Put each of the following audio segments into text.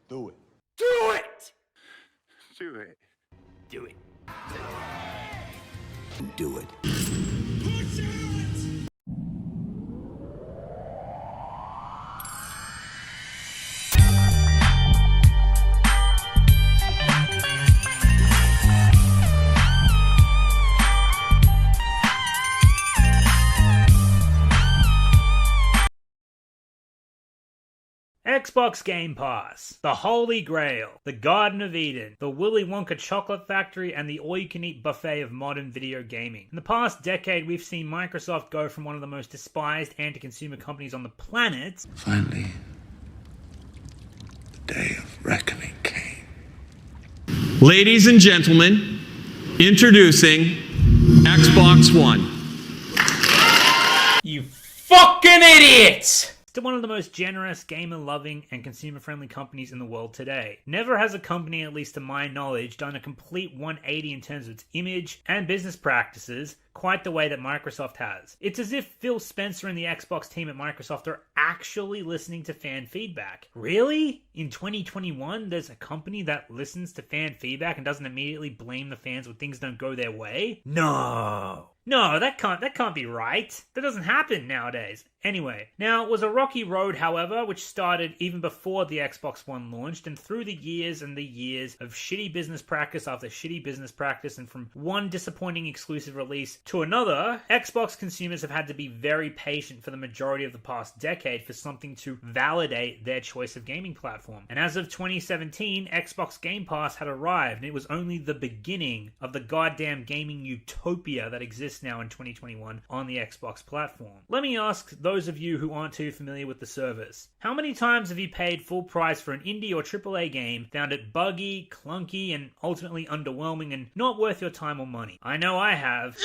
Do it. Do it! Do it. Do it. Do it. Push it! Xbox Game Pass, the Holy Grail, the Garden of Eden, the Willy Wonka chocolate factory, and the all-you-can-eat buffet of modern video gaming. In the past decade, we've seen Microsoft go from one of the most despised anti-consumer companies on the planet. Finally, the day of reckoning came. Ladies and gentlemen, introducing Xbox One. You fucking idiots! Still one of the most generous, gamer-loving, and consumer-friendly companies in the world today. Never has a company, at least to my knowledge, done a complete 180 in terms of its image and business practices quite the way that Microsoft has. It's as if Phil Spencer and the Xbox team at Microsoft are actually listening to fan feedback. Really? In 2021, there's a company that listens to fan feedback and doesn't immediately blame the fans when things don't go their way? No, that can't be right. That doesn't happen nowadays. Anyway, now it was a rocky road, however, which started even before the Xbox One launched, and through the years and the years of shitty business practice after shitty business practice, and from one disappointing exclusive release to another, Xbox consumers have had to be very patient for the majority of the past decade for something to validate their choice of gaming platform. And as of 2017, Xbox Game Pass had arrived, and it was only the beginning of the goddamn gaming utopia that exists now in 2021 on the Xbox platform. Let me ask those of you who aren't too familiar with the service, how many times have you paid full price for an indie or AAA game, found it buggy, clunky, and ultimately underwhelming and not worth your time or money? I know I have.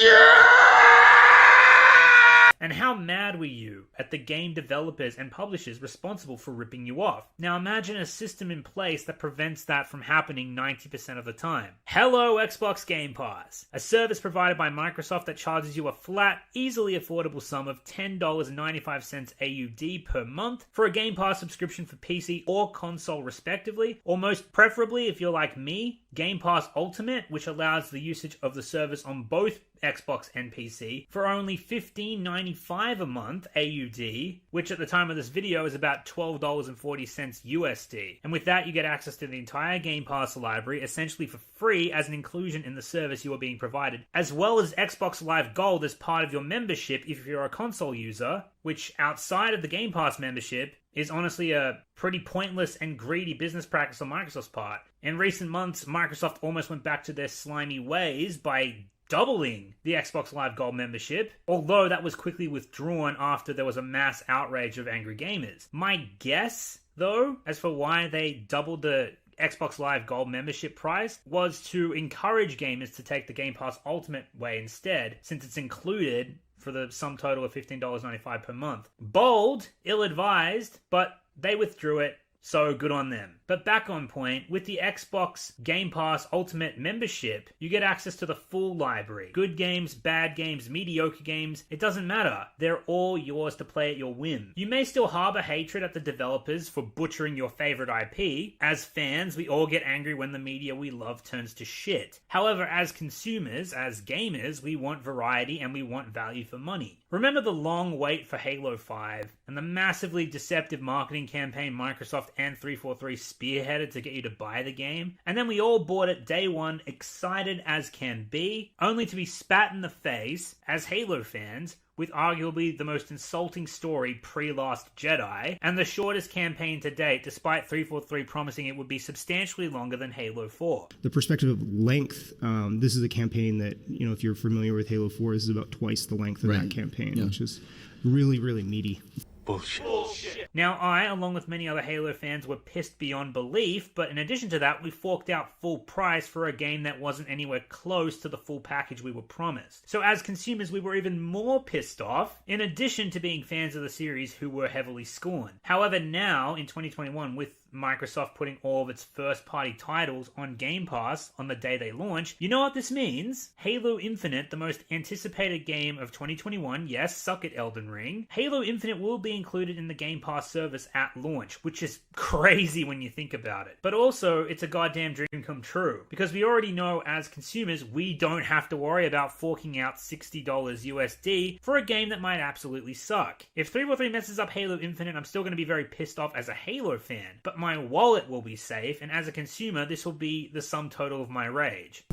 And how mad were you at the game developers and publishers responsible for ripping you off? Now imagine a system in place that prevents that from happening 90% of the time. Hello, Xbox Game Pass, a service provided by Microsoft that charges you a flat, easily affordable sum of $10.95 AUD per month for a Game Pass subscription for PC or console respectively, or most preferably, if you're like me, Game Pass Ultimate, which allows the usage of the service on both Xbox and PC for only $15.95 a month AUD, which at the time of this video is about $12.40 USD. And with that, you get access to the entire Game Pass library, essentially for free as an inclusion in the service you are being provided, as well as Xbox Live Gold as part of your membership if you're a console user, which outside of the Game Pass membership is honestly a pretty pointless and greedy business practice on Microsoft's part. In recent months, Microsoft almost went back to their slimy ways by doubling the Xbox Live Gold membership, although that was quickly withdrawn after there was a mass outrage of angry gamers. My guess, though, as for why they doubled the Xbox Live Gold membership price was to encourage gamers to take the Game Pass Ultimate way instead, since it's included for the sum total of $15.95 per month. Bold, ill-advised, but they withdrew it, so good on them. But back on point, with the Xbox Game Pass Ultimate membership, you get access to the full library. Good games, bad games, mediocre games, it doesn't matter. They're all yours to play at your whim. You may still harbor hatred at the developers for butchering your favorite IP. As fans, we all get angry when the media we love turns to shit. However, as consumers, as gamers, we want variety and we want value for money. Remember the long wait for Halo 5 and the massively deceptive marketing campaign Microsoft and 343 spearheaded to get you to buy the game? And then we all bought it day one, excited as can be, only to be spat in the face as Halo fans with arguably the most insulting story pre-Last Jedi, and the shortest campaign to date, despite 343 promising it would be substantially longer than Halo 4. The perspective of length, this is a campaign that, you know, if you're familiar with Halo 4, this is about twice the length of that campaign, which is really, really meaty. Bullshit. Now I, along with many other Halo fans, were pissed beyond belief, but in addition to that, we forked out full price for a game that wasn't anywhere close to the full package we were promised. So as consumers, we were even more pissed off, in addition to being fans of the series who were heavily scorned. However, now, in 2021, with Microsoft putting all of its first-party titles on Game Pass on the day they launch, you know what this means? Halo Infinite, the most anticipated game of 2021, yes, suck it Elden Ring, Halo Infinite will be included in the Game Pass service at launch, which is crazy when you think about it. But also, it's a goddamn dream come true, because we already know as consumers, we don't have to worry about forking out $60 USD for a game that might absolutely suck. If 343 messes up Halo Infinite, I'm still going to be very pissed off as a Halo fan, but my wallet will be safe, and as a consumer, this will be the sum total of my rage.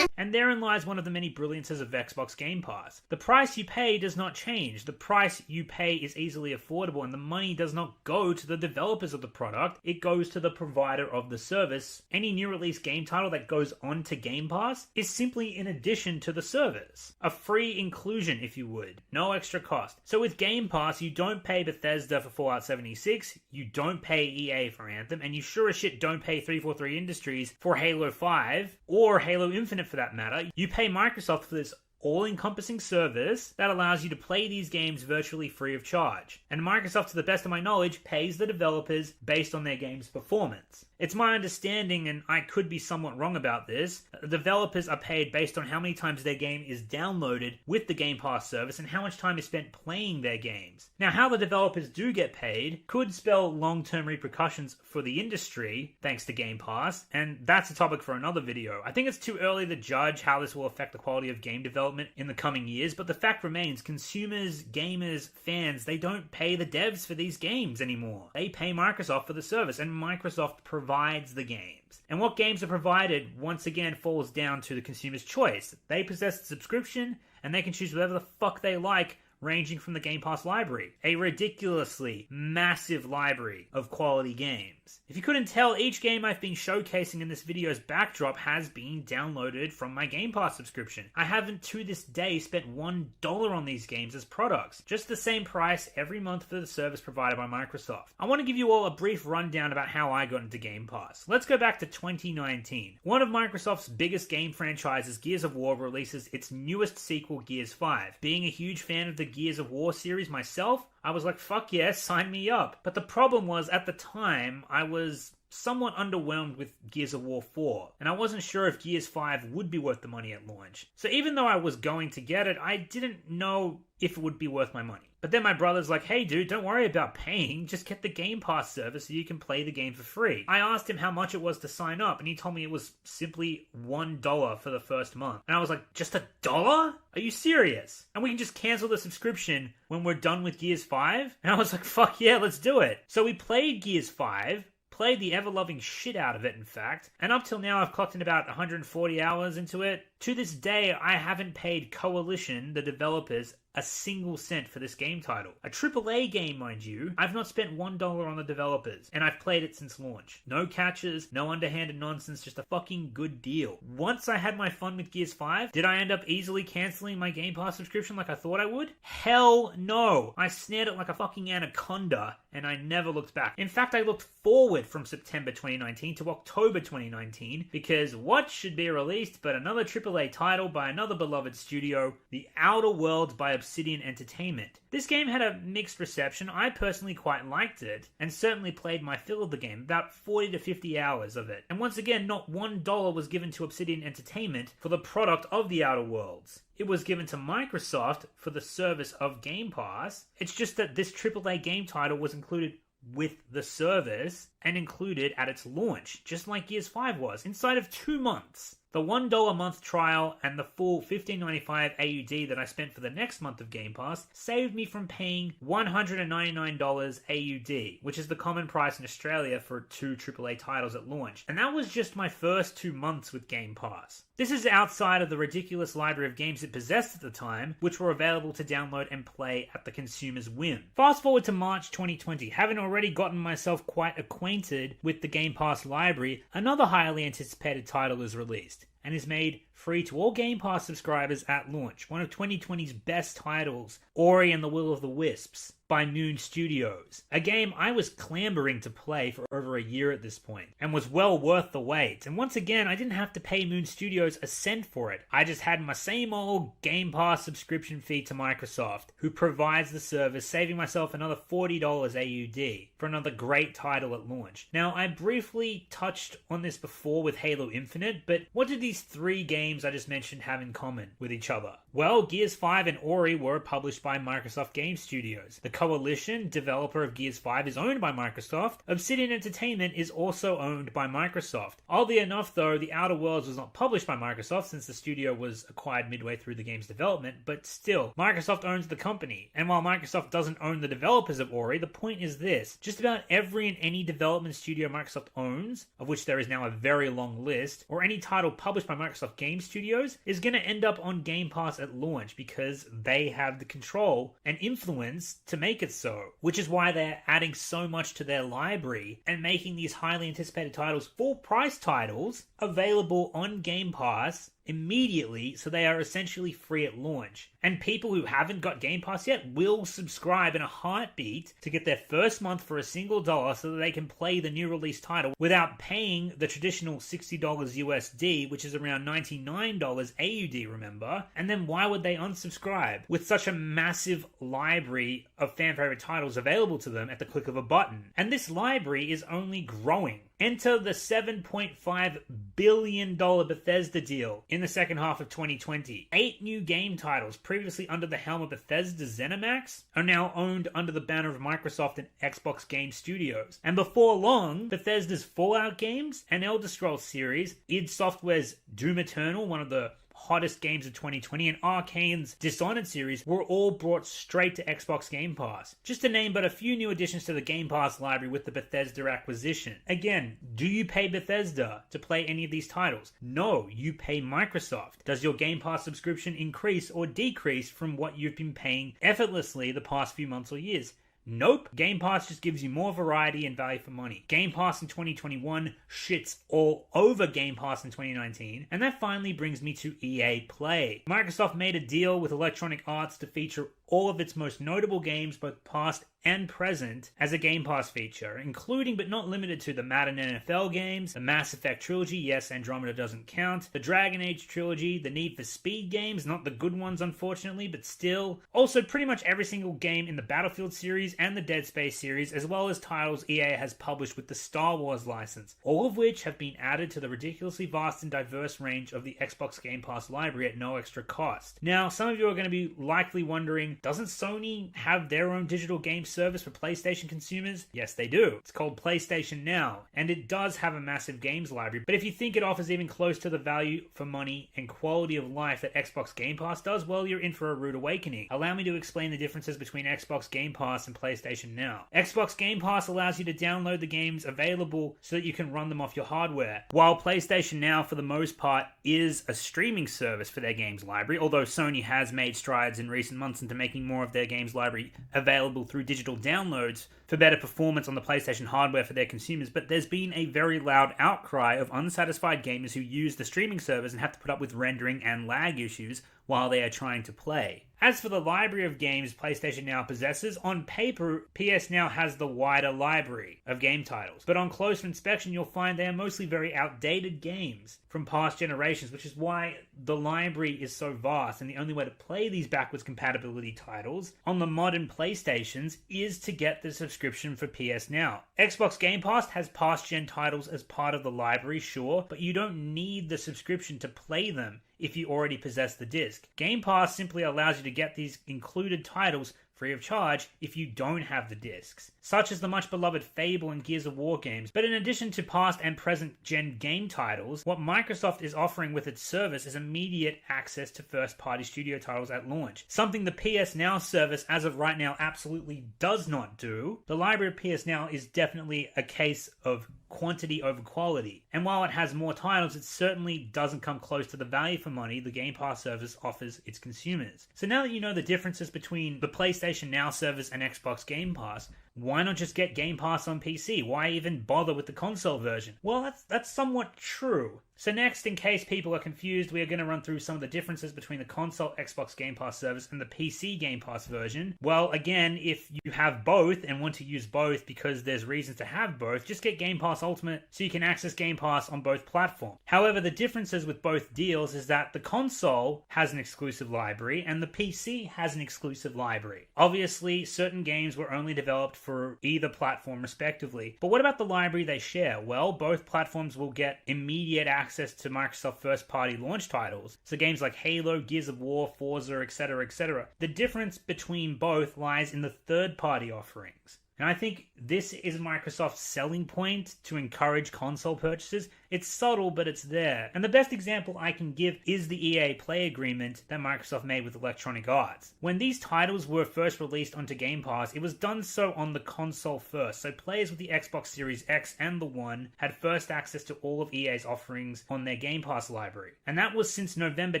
And therein lies one of the many brilliances of Xbox Game Pass. The price you pay does not change. The price you pay is easily affordable, and the money does not go to the developers of the product. It goes to the provider of the service. Any new release game title that goes onto Game Pass is simply in addition to the service. A free inclusion, if you would. No extra cost. So with Game Pass, you don't pay Bethesda for Fallout 76, you don't pay EA for Anthem, and you sure as shit don't pay 343 Industries for Halo 5, or Halo Infinite for that matter. You pay Microsoft for this all-encompassing service that allows you to play these games virtually free of charge. And Microsoft, to the best of my knowledge, pays the developers based on their game's performance. It's my understanding, and I could be somewhat wrong about this, the developers are paid based on how many times their game is downloaded with the Game Pass service and how much time is spent playing their games. Now, how the developers do get paid could spell long-term repercussions for the industry, thanks to Game Pass, and that's a topic for another video. I think it's too early to judge how this will affect the quality of game development in the coming years, but the fact remains, consumers, gamers, fans, they don't pay the devs for these games anymore. They pay Microsoft for the service, and Microsoft provides the games. And what games are provided, once again, falls down to the consumer's choice. They possess the subscription, and they can choose whatever the fuck they like, ranging from the Game Pass library. A ridiculously massive library of quality games. If you couldn't tell, each game I've been showcasing in this video's backdrop has been downloaded from my Game Pass subscription. I haven't to this day spent $1 on these games as products. Just the same price every month for the service provided by Microsoft. I want to give you all a brief rundown about how I got into Game Pass. Let's go back to 2019. One of Microsoft's biggest game franchises, Gears of War, releases its newest sequel, Gears 5. Being a huge fan of the Gears of War series myself, I was like, fuck yeah, sign me up. But the problem was, at the time, I was somewhat underwhelmed with Gears of War 4, and I wasn't sure if Gears 5 would be worth the money at launch. So even though I was going to get it, I didn't know if it would be worth my money. But then my brother's like, hey dude, don't worry about paying, just get the Game Pass service so you can play the game for free. I asked him how much it was to sign up, and he told me it was simply $1 for the first month. And I was like, just $1? Are you serious? And we can just cancel the subscription when we're done with Gears 5? And I was like, fuck yeah, let's do it. So we played Gears 5, played the ever-loving shit out of it, in fact, and up till now I've clocked in about 140 hours into it. To this day, I haven't paid Coalition, the developers, a single cent for this game title. A AAA game, mind you. I've not spent $1 on the developers, and I've played it since launch. No catches, no underhanded nonsense, just a fucking good deal. Once I had my fun with Gears 5, did I end up easily cancelling my Game Pass subscription like I thought I would? Hell no! I snared it like a fucking anaconda, and I never looked back. In fact, I looked forward from September 2019 to October 2019, because what should be released but another AAA title by another beloved studio, The Outer Worlds by Obsidian Entertainment. This game had a mixed reception. I personally quite liked it, and certainly played my fill of the game, about 40 to 50 hours of it. And once again, not $1 was given to Obsidian Entertainment for the product of The Outer Worlds. It was given to Microsoft for the service of Game Pass. It's just that this AAA game title was included with the service and included at its launch, just like Gears 5 was, inside of 2 months. The $1 a month trial and the full $15.95 AUD that I spent for the next month of Game Pass saved me from paying $199 AUD, which is the common price in Australia for 2 AAA titles at launch. And that was just my first 2 months with Game Pass. This is outside of the ridiculous library of games it possessed at the time, which were available to download and play at the consumer's whim. Fast forward to March 2020, having already gotten myself quite acquainted with the Game Pass library, another highly anticipated title is released, and is made free to all Game Pass subscribers at launch. One of 2020's best titles, Ori and the Will of the Wisps by Moon Studios. A game I was clamoring to play for over a year at this point, and was well worth the wait. And once again, I didn't have to pay Moon Studios a cent for it. I just had my same old Game Pass subscription fee to Microsoft, who provides the service, saving myself another $40 AUD for another great title at launch. Now, I briefly touched on this before with Halo Infinite, but what did these three games I just mentioned have in common with each other? Well, Gears 5 and Ori were published by Microsoft Game Studios. The Coalition, developer of Gears 5, is owned by Microsoft. Obsidian Entertainment is also owned by Microsoft. Oddly enough, though, The Outer Worlds was not published by Microsoft since the studio was acquired midway through the game's development, but still, Microsoft owns the company. And while Microsoft doesn't own the developers of Ori, the point is this: just about every and any development studio Microsoft owns, of which there is now a very long list, or any title published by Microsoft Game Studios, is going to end up on Game Pass at launch because they have the control and influence to make it so, which is why they're adding so much to their library and making these highly anticipated titles, full price titles, available on Game Pass immediately, so they are essentially free at launch. And people who haven't got Game Pass yet will subscribe in a heartbeat to get their first month for $1 so that they can play the new release title without paying the traditional $60 USD, which is around $99 AUD, remember? And then why would they unsubscribe with such a massive library of fan favorite titles available to them at the click of a button? And this library is only growing. Enter the $7.5 billion Bethesda deal in the second half of 2020. 8 new game titles previously under the helm of Bethesda ZeniMax are now owned under the banner of Microsoft and Xbox Game Studios. And before long, Bethesda's Fallout games and Elder Scrolls series, id Software's Doom Eternal, one of the hottest games of 2020, and Arcane's Dishonored series were all brought straight to Xbox Game Pass. Just to name but a few new additions to the Game Pass library with the Bethesda acquisition. Again, do you pay Bethesda to play any of these titles? No, you pay Microsoft. Does your Game Pass subscription increase or decrease from what you've been paying effortlessly the past few months or years? Nope. Game Pass just gives you more variety and value for money. Game Pass in 2021 shits all over Game Pass in 2019. And that finally brings me to EA Play. Microsoft made a deal with Electronic Arts to feature all of its most notable games, both past and present, as a Game Pass feature, including but not limited to the Madden NFL games, the Mass Effect trilogy, yes, Andromeda doesn't count, the Dragon Age trilogy, the Need for Speed games, not the good ones unfortunately, but still. Also pretty much every single game in the Battlefield series and the Dead Space series, as well as titles EA has published with the Star Wars license, all of which have been added to the ridiculously vast and diverse range of the Xbox Game Pass library at no extra cost. Now, some of you are going to be likely wondering, doesn't Sony have their own digital game service for PlayStation consumers? Yes, they do. It's called PlayStation Now, and it does have a massive games library, but if you think it offers even close to the value for money and quality of life that Xbox Game Pass does, well, you're in for a rude awakening. Allow me to explain the differences between Xbox Game Pass and PlayStation Now. Xbox Game Pass allows you to download the games available so that you can run them off your hardware, while PlayStation Now, for the most part, is a streaming service for their games library, although Sony has made strides in recent months into making more of their games library available through digital downloads for better performance on the PlayStation hardware for their consumers. But there's been a very loud outcry of unsatisfied gamers who use the streaming service and have to put up with rendering and lag issues while they are trying to play. As for the library of games PlayStation Now possesses, on paper, PS Now has the wider library of game titles. But on closer inspection, you'll find they are mostly very outdated games from past generations, which is why the library is so vast, and the only way to play these backwards compatibility titles on the modern PlayStations is to get the subscription for PS Now. Xbox Game Pass has past-gen titles as part of the library, sure, but you don't need the subscription to play them if you already possess the disc. Game Pass simply allows you to get these included titles free of charge if you don't have the discs, such as the much beloved Fable and Gears of War games. But in addition to past and present gen game titles, what Microsoft is offering with its service is immediate access to first party studio titles at launch, something the PS Now service as of right now absolutely does not do. The library of PS Now is definitely a case of quantity over quality, and while it has more titles, it certainly doesn't come close to the value for money the Game Pass service offers its consumers. So now that you know the differences between the PlayStation Now service and Xbox Game Pass, Why not just get Game Pass on PC? Why even bother with the console version? Well, that's somewhat true. So next, in case people are confused, we are going to run through some of the differences between the console Xbox Game Pass service and the PC Game Pass version. Well, again, if you have both and want to use both because there's reasons to have both, just get Game Pass Ultimate so you can access Game Pass on both platforms. However, the differences with both deals is that the console has an exclusive library and the PC has an exclusive library. Obviously, certain games were only developed for either platform respectively. But what about the library they share? Well, both platforms will get immediate access to Microsoft first-party launch titles. So games like Halo, Gears of War, Forza, etc., etc. The difference between both lies in the third-party offerings. And I think this is Microsoft's selling point to encourage console purchases. It's subtle, but it's there. And the best example I can give is the EA Play agreement that Microsoft made with Electronic Arts. When these titles were first released onto Game Pass, it was done so on the console first. So players with the Xbox Series X and the One had first access to all of EA's offerings on their Game Pass library. And that was since November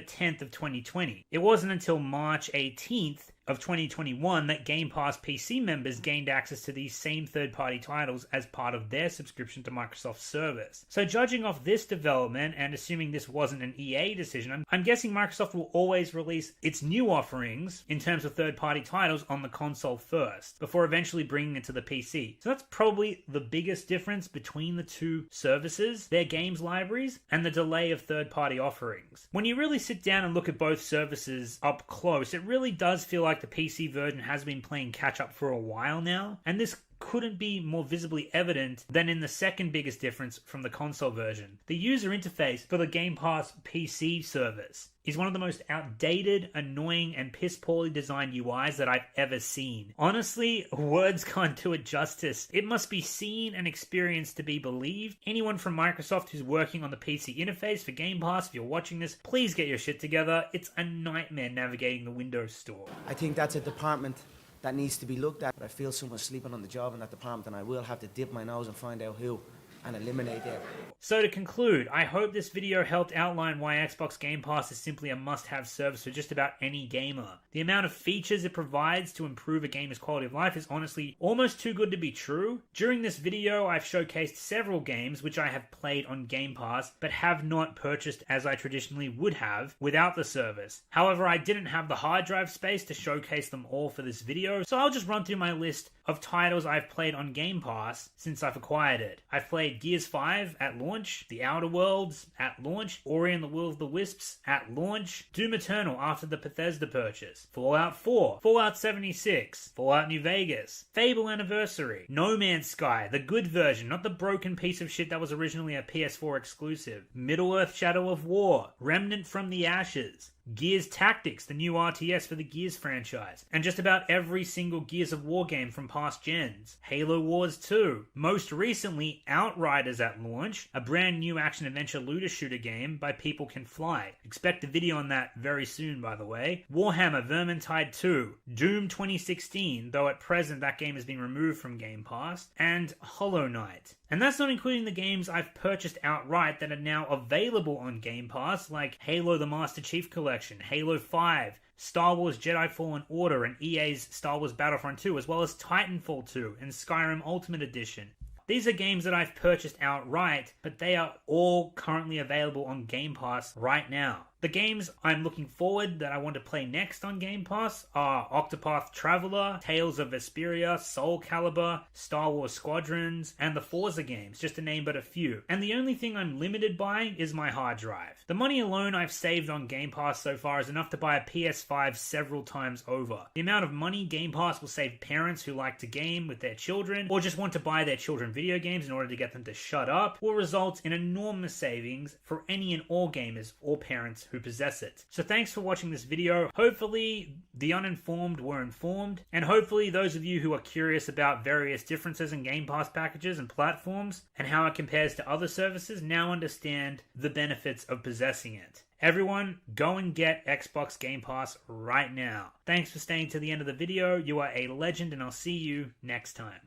10th of 2020. It wasn't until March 18th of 2021 that Game Pass PC members gained access to these same third-party titles as part of their subscription to Microsoft's service. So judging off this development and assuming this wasn't an EA decision, I'm guessing Microsoft will always release its new offerings in terms of third-party titles on the console first, before eventually bringing it to the PC. So that's probably the biggest difference between the two services, their games libraries, and the delay of third-party offerings. When you really sit down and look at both services up close, it really does feel like the PC version has been playing catch up for a while now, and this couldn't be more visibly evident than in the second biggest difference from the console version. The user interface for the Game Pass PC service is one of the most outdated, annoying, and piss-poorly designed UIs that I've ever seen. Honestly, words can't do it justice. It must be seen and experienced to be believed. Anyone from Microsoft who's working on the PC interface for Game Pass, if you're watching this, please get your shit together. It's a nightmare navigating the Windows Store. I think that's a department that needs to be looked at. I feel someone's sleeping on the job in that department, and I will have to dip my nose and find out who and eliminate them. So to conclude, I hope this video helped outline why Xbox Game Pass is simply a must-have service for just about any gamer. The amount of features it provides to improve a gamer's quality of life is honestly almost too good to be true. During this video, I've showcased several games which I have played on Game Pass, but have not purchased as I traditionally would have without the service. However, I didn't have the hard drive space to showcase them all for this video, so I'll just run through my list of titles I've played on Game Pass since I've acquired it. I've played Gears 5 at launch, The Outer Worlds at launch, Ori and the Will of the Wisps at launch, Doom Eternal after the Bethesda purchase, Fallout 4, Fallout 76, Fallout New Vegas, Fable Anniversary, No Man's Sky, the good version, not the broken piece of shit that was originally a PS4 exclusive, Middle-earth Shadow of War, Remnant from the Ashes, Gears Tactics, the new RTS for the Gears franchise, and just about every single Gears of War game from past gens, Halo Wars 2, most recently Outriders at launch, a brand new action-adventure looter shooter game by People Can Fly. Expect a video on that very soon, by the way. Warhammer Vermintide 2, Doom 2016, though at present that game has been removed from Game Pass, and Hollow Knight. And that's not including the games I've purchased outright that are now available on Game Pass, like Halo the Master Chief Collection, Halo 5, Star Wars Jedi Fallen Order, and EA's Star Wars Battlefront 2, as well as Titanfall 2 and Skyrim Ultimate Edition. These are games that I've purchased outright, but they are all currently available on Game Pass right now. The games I'm looking forward that I want to play next on Game Pass are Octopath Traveler, Tales of Vesperia, Soul Calibur, Star Wars Squadrons, and the Forza games, just to name but a few. And the only thing I'm limited by is my hard drive. The money alone I've saved on Game Pass so far is enough to buy a PS5 several times over. The amount of money Game Pass will save parents who like to game with their children, or just want to buy their children video games in order to get them to shut up, will result in enormous savings for any and all gamers or parents who possess it. So thanks for watching this video. Hopefully the uninformed were informed, and hopefully those of you who are curious about various differences in Game Pass packages and platforms and how it compares to other services now understand the benefits of possessing it. Everyone, go and get Xbox Game Pass right now. Thanks for staying to the end of the video. You are a legend, and I'll see you next time.